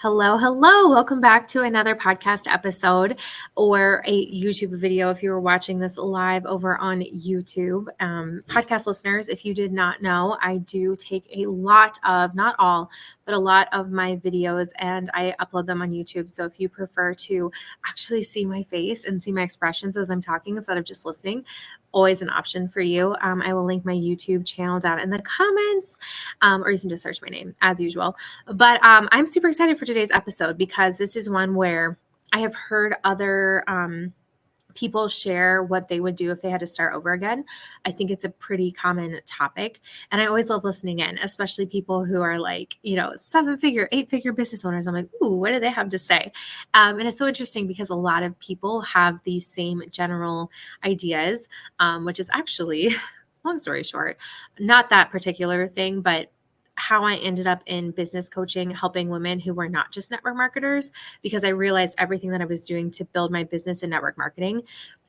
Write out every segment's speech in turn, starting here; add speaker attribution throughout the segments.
Speaker 1: Hello, hello. Welcome back to another podcast episode or a YouTube video if you were watching this live over on YouTube. Podcast listeners, if you did not know, I do take a lot of, not all, but a lot of my videos and I upload them on YouTube. So if you prefer to actually see my face and see my expressions as I'm talking instead of just listening, always an option for you. I will link my YouTube channel down in the comments, or you can just search my name as usual. But I'm super excited for today's episode because this is one where I have heard other people share what they would do if they had to start over again. I think it's a pretty common topic. And I always love listening in, especially people who are like, 7-figure, 8-figure business owners. I'm like, ooh, what do they have to say? And it's so interesting because a lot of people have these same general ideas, which is actually, long story short, not that particular thing, but how I ended up in business coaching, helping women who were not just network marketers, because I realized everything that I was doing to build my business in network marketing,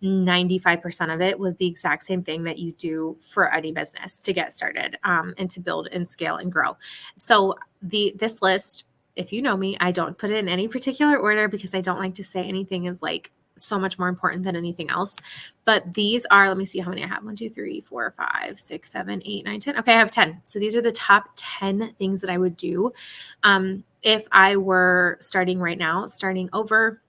Speaker 1: 95% of it was the exact same thing that you do for any business to get started, and to build and scale and grow. So this list, if you know me, I don't put it in any particular order because I don't like to say anything is like so much more important than anything else. But these are, let me see how many I have. 1, 2, 3, 4, 5, 6, 7, 8, 9, 10. Okay, I have 10. So these are the top 10 things that I would do if I were starting right now, starting over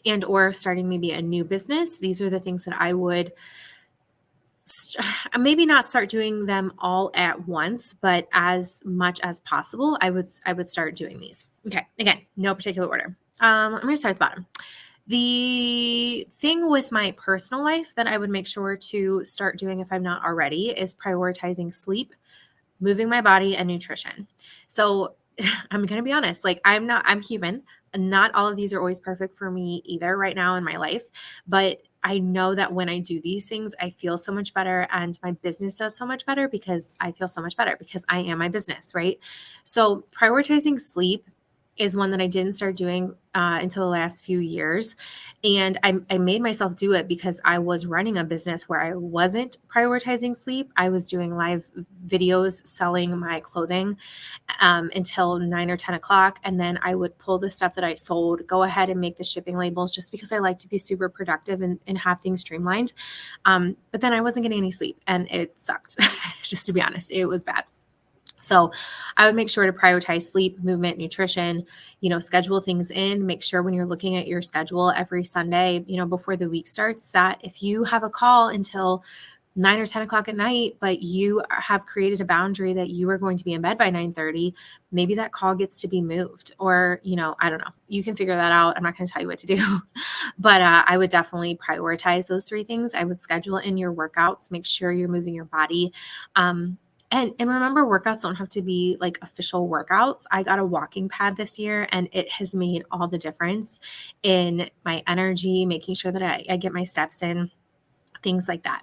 Speaker 1: and or starting maybe a new business. These are the things that I would maybe not start doing them all at once, but as much as possible, I would start doing these. Okay, again, no particular order. I'm going to start at the bottom. The thing with my personal life that I would make sure to start doing if I'm not already is prioritizing sleep, moving my body, and nutrition. So I'm going to be honest, like I'm human. Not all of these are always perfect for me either right now in my life, but I know that when I do these things, I feel so much better and my business does so much better because I feel so much better because I am my business, right? So prioritizing sleep is one that I didn't start doing until the last few years. And I made myself do it because I was running a business where I wasn't prioritizing sleep. I was doing live videos selling my clothing until 9 or 10 o'clock. And then I would pull the stuff that I sold, go ahead and make the shipping labels just because I like to be super productive and have things streamlined. But then I wasn't getting any sleep and it sucked. Just to be honest, it was bad. So I would make sure to prioritize sleep, movement, nutrition, schedule things in, make sure when you're looking at your schedule every Sunday, before the week starts, that if you have a call until 9 or 10 o'clock at night, but you have created a boundary that you are going to be in bed by 9:30, maybe that call gets to be moved or, I don't know, you can figure that out. I'm not going to tell you what to do, but I would definitely prioritize those 3 things. I would schedule in your workouts, make sure you're moving your body. And remember, workouts don't have to be like official workouts. I got a walking pad this year and it has made all the difference in my energy, making sure that I get my steps in, things like that.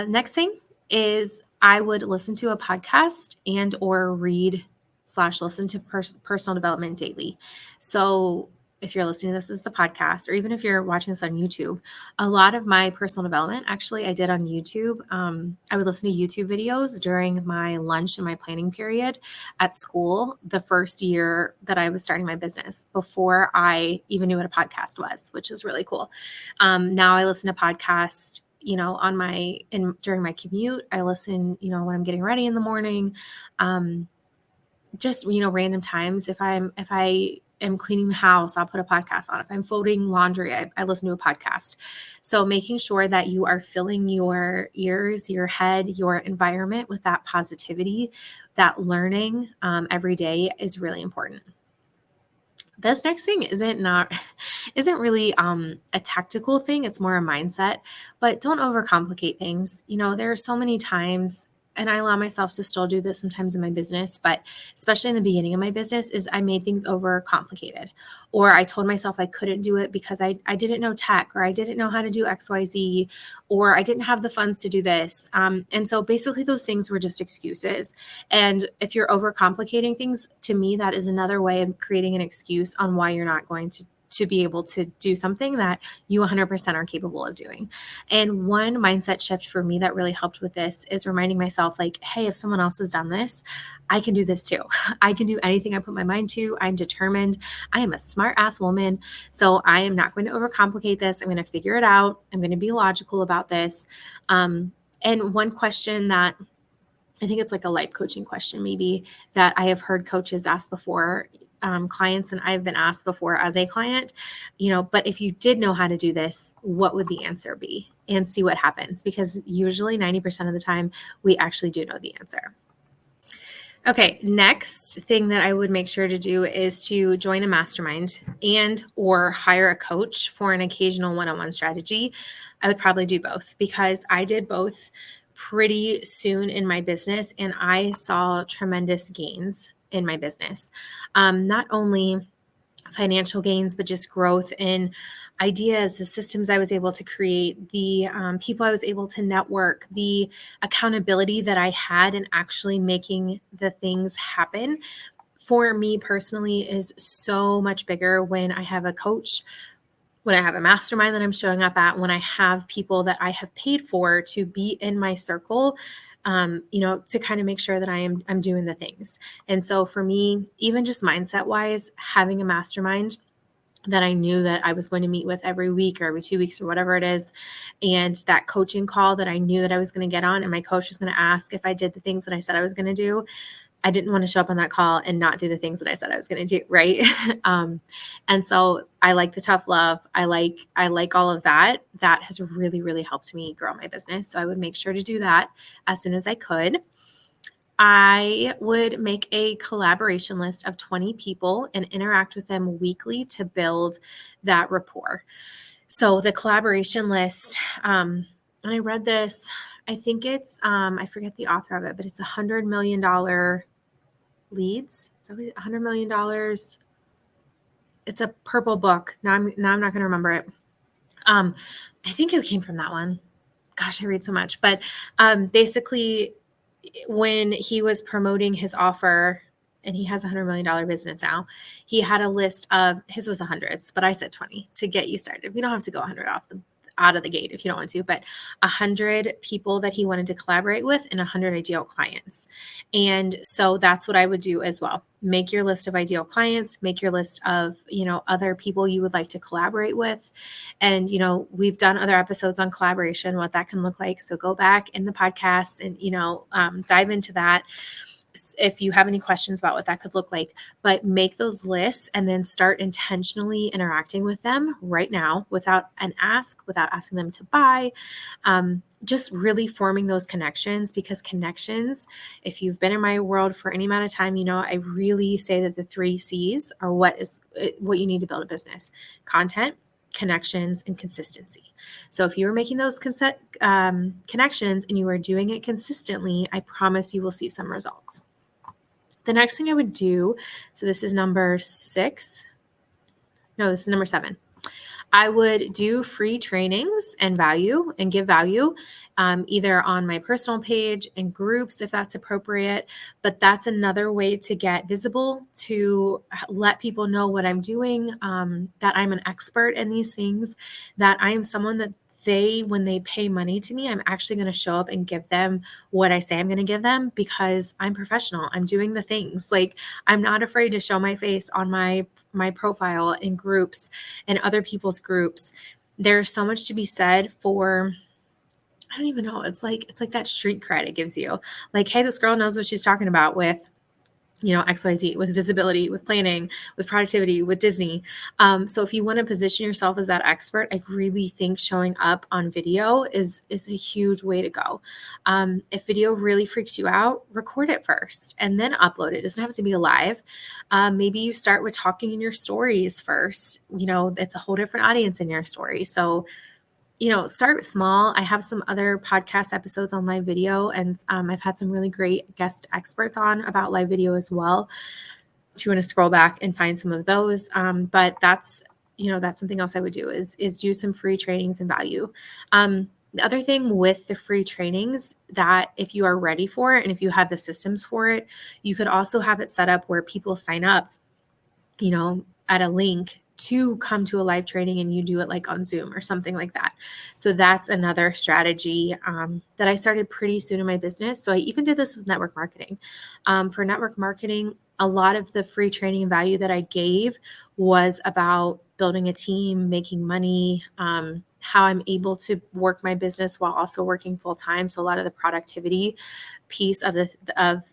Speaker 1: Next thing is I would listen to a podcast and or read/listen to personal development daily. So if you're listening to this as the podcast, or even if you're watching this on YouTube, a lot of my personal development, actually, I did on YouTube. I would listen to YouTube videos during my lunch and my planning period at school the first year that I was starting my business before I even knew what a podcast was, which is really cool. Now I listen to podcasts during my commute. I listen, when I'm getting ready in the morning, just, random times. If I am cleaning the house, I'll put a podcast on. If I'm folding laundry, I listen to a podcast. So making sure that you are filling your ears, your head, your environment with that positivity, that learning every day is really important. This next thing isn't really a tactical thing. It's more a mindset, but don't overcomplicate things. There are so many times, and I allow myself to still do this sometimes in my business, but especially in the beginning of my business, is I made things over complicated, or I told myself I couldn't do it because I didn't know tech, or I didn't know how to do XYZ, or I didn't have the funds to do this. And so basically those things were just excuses. And if you're overcomplicating things, to me, that is another way of creating an excuse on why you're not going to be able to do something that you 100% are capable of doing. And one mindset shift for me that really helped with this is reminding myself like, hey, if someone else has done this, I can do this too. I can do anything I put my mind to. I'm determined. I am a smart ass woman. So I am not going to overcomplicate this. I'm going to figure it out. I'm going to be logical about this. And one question that I think it's like a life coaching question, maybe, that I have heard coaches ask before, clients, and I've been asked before as a client, but if you did know how to do this, what would the answer be? And see what happens, because usually 90% of the time we actually do know the answer. Okay, next thing that I would make sure to do is to join a mastermind and or hire a coach for an occasional one-on-one strategy. I would probably do both, because I did both pretty soon in my business, and I saw tremendous gains in my business. Not only financial gains, but just growth in ideas, the systems I was able to create, the people I was able to network, the accountability that I had in actually making the things happen. For me personally, is so much bigger when I have a coach, when I have a mastermind that I'm showing up at, when I have people that I have paid for to be in my circle, to kind of make sure that I'm doing the things. And so for me, even just mindset wise, having a mastermind that I knew that I was going to meet with every week or every 2 weeks or whatever it is, and that coaching call that I knew that I was going to get on, and my coach was going to ask if I did the things that I said I was going to do, I didn't want to show up on that call and not do the things that I said I was going to do. Right. And so I like the tough love. I like all of that. That has really, really helped me grow my business. So I would make sure to do that as soon as I could. I would make a collaboration list of 20 people and interact with them weekly to build that rapport. So the collaboration list, and I read this, I think it's, I forget the author of it, but it's $100 million leads. So $100 million. It's a purple book. Now I'm not going to remember it. I think it came from that one. Gosh, I read so much, but basically when he was promoting his offer, and he has $100 million business now, he had a list of, his was hundreds, but I said 20 to get you started. We don't have to go 100 out of the gate if you don't want to, but 100 people that he wanted to collaborate with and 100 ideal clients. And so that's what I would do as well. Make your list of ideal clients, make your list of, other people you would like to collaborate with. And, we've done other episodes on collaboration, what that can look like. So go back in the podcast and, dive into that if you have any questions about what that could look like. But make those lists and then start intentionally interacting with them right now without asking them to buy. Just really forming those connections, because connections, if you've been in my world for any amount of time, I really say that the 3 C's are what you need to build a business: content, connections, and consistency. So if you are making those connections and you are doing it consistently, I promise you will see some results. The next thing I would do, so this is number 6. No, this is number 7. I would do free trainings and give value, either on my personal page and groups if that's appropriate. But that's another way to get visible, to let people know what I'm doing, that I'm an expert in these things, that I am someone that when they pay money to me, I'm actually going to show up and give them what I say I'm going to give them, because I'm professional. I'm doing the things. Like, I'm not afraid to show my face on my profile in groups and other people's groups. There's so much to be said for, I don't even know. It's like that street cred it gives you. Like, hey, this girl knows what she's talking about with, XYZ, with visibility, with planning, with productivity, with Disney. So if you want to position yourself as that expert, I really think showing up on video is a huge way to go. If video really freaks you out, record it first and then upload it. It doesn't have to be live. Maybe you start with talking in your stories first. It's a whole different audience in your story. So start small. I have some other podcast episodes on live video, and I've had some really great guest experts on about live video as well, if you want to scroll back and find some of those. But that's something else I would do is do some free trainings and value. The other thing with the free trainings, that if you are ready for it and if you have the systems for it, you could also have it set up where people sign up, at a link to come to a live training and you do it like on Zoom or something like that. So that's another strategy that I started pretty soon in my business. So I even did this with network marketing. For network marketing, a lot of the free training and value that I gave was about building a team, making money, how I'm able to work my business while also working full time. So a lot of the productivity piece of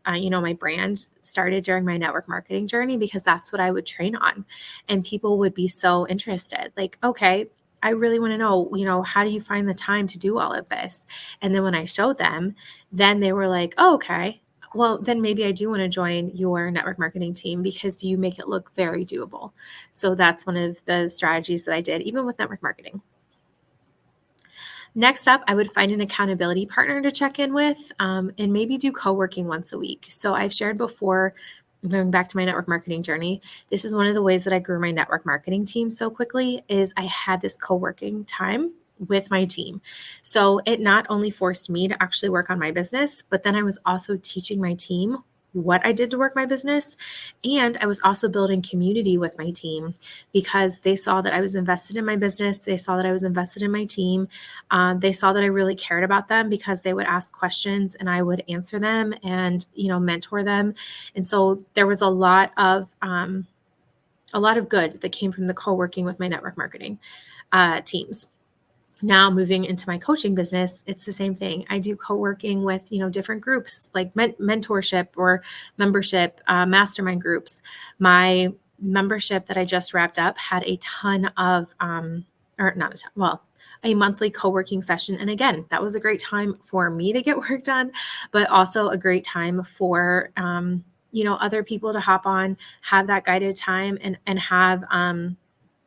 Speaker 1: my brand started during my network marketing journey, because that's what I would train on, and people would be so interested. Like, okay, I really want to know, how do you find the time to do all of this? And then when I showed them, then they were like, oh, okay, well, then maybe I do want to join your network marketing team because you make it look very doable. So that's one of the strategies that I did, even with network marketing. Next up, I would find an accountability partner to check in with, and maybe do co-working once a week. So I've shared before, going back to my network marketing journey, this is one of the ways that I grew my network marketing team so quickly, is I had this co-working time with my team. So it not only forced me to actually work on my business, but then I was also teaching my team what I did to work my business. And I was also building community with my team, because they saw that I was invested in my business. They saw that I was invested in my team. They saw that I really cared about them, because they would ask questions and I would answer them and, mentor them. And so there was a lot of good that came from the co-working with my network marketing teams. Now moving into my coaching business, it's the same thing. I do co-working with, different groups like mentorship or membership, mastermind groups. My membership that I just wrapped up had a ton of, or not a ton, well, a monthly co-working session. And again, that was a great time for me to get work done, but also a great time for, other people to hop on, have that guided time, and have,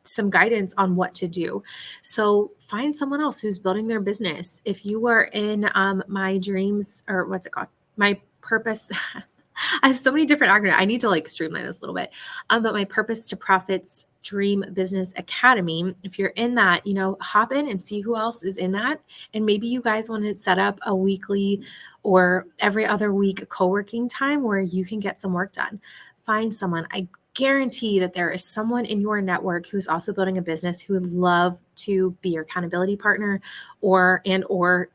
Speaker 1: some guidance on what to do. So find someone else who's building their business. If you are in my dreams, or what's it called? My purpose. I have so many different acronyms. I need to streamline this a little bit. But my Purpose to Profits Dream Business Academy, if you're in that, hop in and see who else is in that. And maybe you guys want to set up a weekly or every other week co-working time where you can get some work done. Find someone. I guarantee that there is someone in your network who is also building a business who would love to be your accountability partner or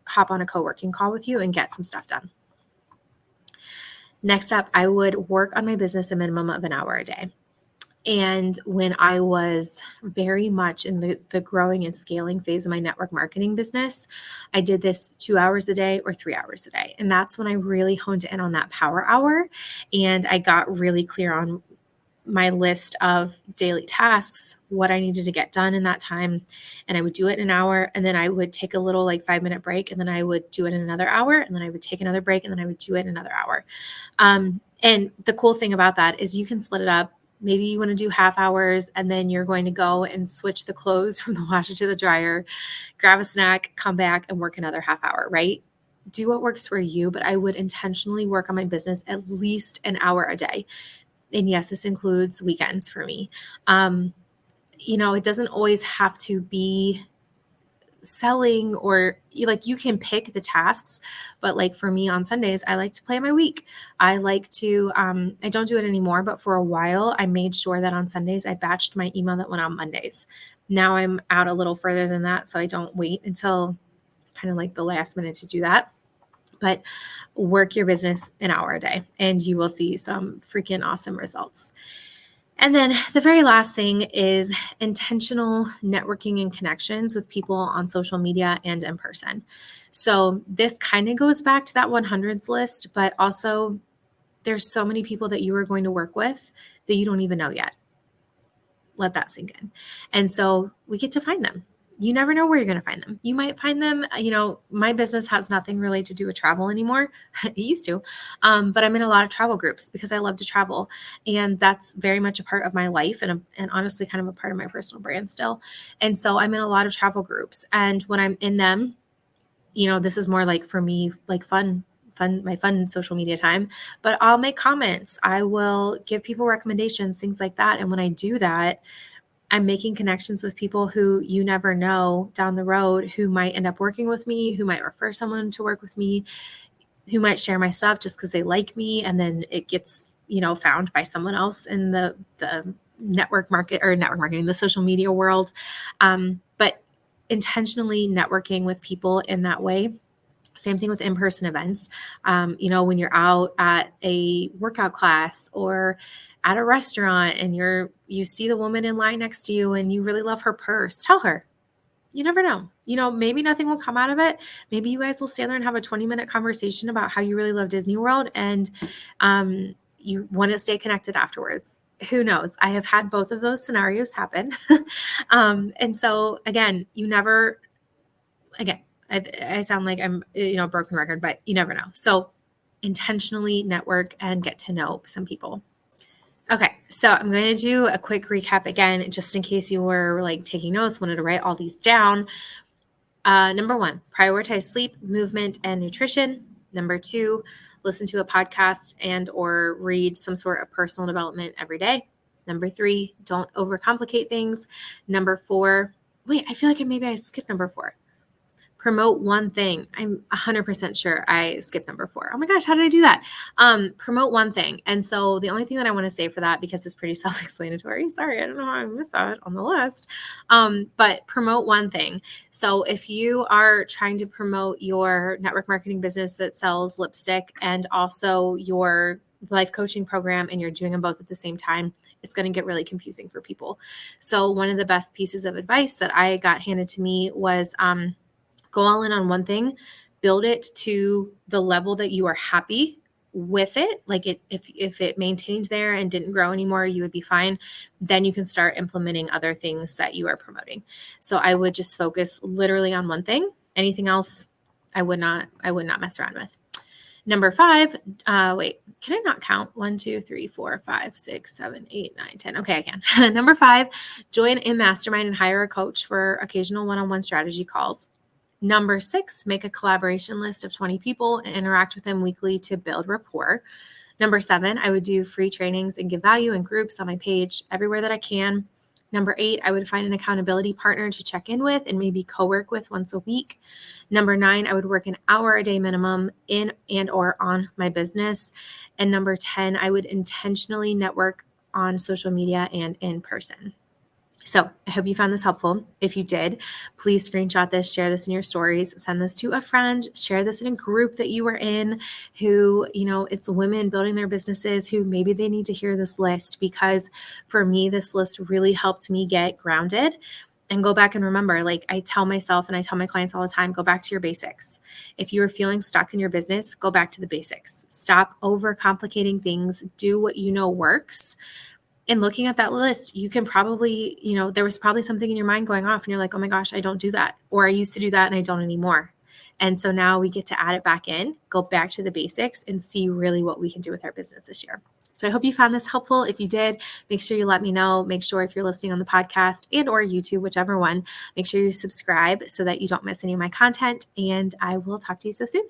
Speaker 1: hop on a co-working call with you and get some stuff done. Next up, I would work on my business a minimum of an hour a day. And when I was very much in the growing and scaling phase of my network marketing business, I did this 2 hours a day or 3 hours a day. And that's when I really honed in on that power hour. And I got really clear on my list of daily tasks, what I needed to get done in that time. And I would do it in an hour. And then I would take a little 5-minute break. And then I would do it in another hour. And then I would take another break. And then I would do it in another hour. And the cool thing about that is you can split it up. Maybe you want to do half hours, and then you're going to go and switch the clothes from the washer to the dryer, grab a snack, come back and work another half hour, right? Do what works for you. But I would intentionally work on my business at least an hour a day. And yes, this includes weekends for me. It doesn't always have to be selling, or you can pick the tasks, but for me on Sundays, I like to plan my week. I like to, I don't do it anymore, but for a while I made sure that on Sundays I batched my email that went on Mondays. Now I'm out a little further than that. So I don't wait until kind of the last minute to do that. But work your business an hour a day and you will see some freaking awesome results. And then the very last thing is intentional networking and connections with people on social media and in person. So this kind of goes back to that 100s list, but also there's so many people that you are going to work with that you don't even know yet. Let that sink in. And so we get to find them. You never know where you're going to find them. You might find them, my business has nothing really to do with travel anymore. It used to, but I'm in a lot of travel groups because I love to travel. And that's very much a part of my life and honestly kind of a part of my personal brand still. And so I'm in a lot of travel groups. And when I'm in them, this is more for me, my fun social media time, but I'll make comments. I will give people recommendations, things like that. And when I do that, I'm making connections with people who you never know down the road who might end up working with me, who might refer someone to work with me, who might share my stuff just because they like me. And then it gets, found by someone else in the network marketing, the social media world. But intentionally networking with people in that way. Same thing with in-person events. When you're out at a workout class or at a restaurant and you see the woman in line next to you and you really love her purse, tell her. You never know. Maybe nothing will come out of it. Maybe you guys will stand there and have a 20-minute conversation about how you really love Disney World and you want to stay connected afterwards. Who knows? I have had both of those scenarios happen. And so again, I sound like I'm, a broken record, but you never know. So intentionally network and get to know some people. Okay, so I'm going to do a quick recap again, just in case you were like taking notes, wanted to write all these down. Number 1, prioritize sleep, movement, and nutrition. Number 2, listen to a podcast and or read some sort of personal development every day. Number 3, don't overcomplicate things. Number 4, I feel like maybe I skipped number 4. Promote one thing. I'm 100% sure I skipped number 4. Oh my gosh, how did I do that? Promote one thing. And so the only thing that I want to say for that, because it's pretty self-explanatory, sorry, I don't know how I missed that on the list, but promote one thing. So if you are trying to promote your network marketing business that sells lipstick and also your life coaching program, and you're doing them both at the same time, it's going to get really confusing for people. So one of the best pieces of advice that I got handed to me was, go all in on one thing, build it to the level that you are happy with it. Like if it maintained there and didn't grow anymore, you would be fine. Then you can start implementing other things that you are promoting. So I would just focus literally on one thing. Anything else, I would not mess around with. Number 5, can I not count? 1, 2, 3, 4, 5, 6, 7, 8, 9, 10. Okay, I can. Number 5, join a mastermind and hire a coach for occasional one-on-one strategy calls. Number 6, make a collaboration list of 20 people and interact with them weekly to build rapport. Number 7, I would do free trainings and give value in groups on my page everywhere that I can. Number 8, I would find an accountability partner to check in with and maybe co-work with once a week. Number 9, I would work an hour a day minimum in and or on my business. And number 10, I would intentionally network on social media and in person. So I hope you found this helpful. If you did, please screenshot this, share this in your stories, send this to a friend, share this in a group that you are in who, it's women building their businesses who maybe they need to hear this list, because for me, this list really helped me get grounded and go back and remember, like I tell myself and I tell my clients all the time, go back to your basics. If you are feeling stuck in your business, go back to the basics. Stop overcomplicating things. Do what you know works. And looking at that list, you can probably, there was probably something in your mind going off and you're like, oh my gosh, I don't do that. Or I used to do that and I don't anymore. And so now we get to add it back in, go back to the basics and see really what we can do with our business this year. So I hope you found this helpful. If you did, make sure you let me know. Make sure if you're listening on the podcast and or YouTube, whichever one, make sure you subscribe so that you don't miss any of my content. And I will talk to you so soon.